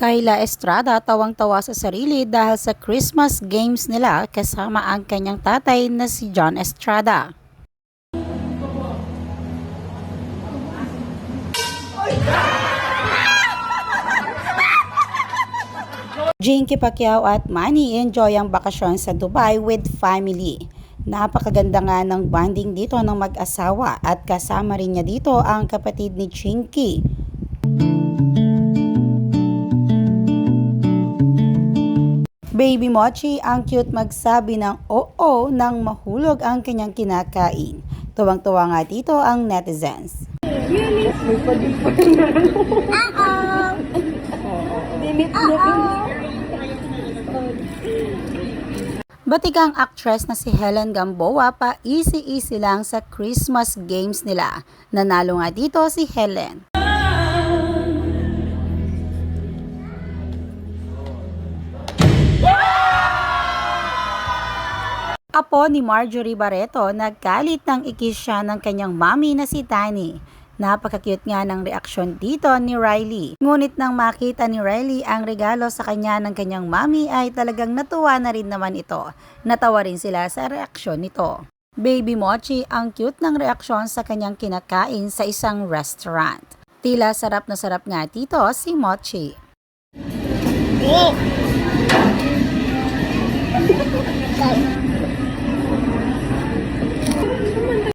Kayla Estrada tawang-tawa sa sarili dahil sa Christmas games nila kasama ang kanyang tatay na si John Estrada. Jinky Pacquiao at Manny enjoy ang bakasyon sa Dubai with family. Napakaganda nga ng bonding dito ng mag-asawa at kasama rin niya dito ang kapatid ni Chinky. Baby Mochi ang cute magsabi ng oo nang mahulog ang kanyang kinakain. Tuwang-tuwa nga dito ang netizens. Batikang actress na si Helen Gamboa pa easy-easy lang sa Christmas games nila. Nanalo nga dito si Helen. Apo ni Marjorie Barreto nagkalit ng ikis siya ng kanyang mami na si Tani. Napaka-cute nga ng reaksyon dito ni Riley. Ngunit nang makita ni Riley ang regalo sa kanya ng kanyang mami ay talagang natuwa na rin naman ito. Natawa rin sila sa reaksyon nito. Baby Mochi ang cute ng reaksyon sa kanyang kinakain sa isang restaurant. Tila sarap na sarap nga dito si Mochi. Oh!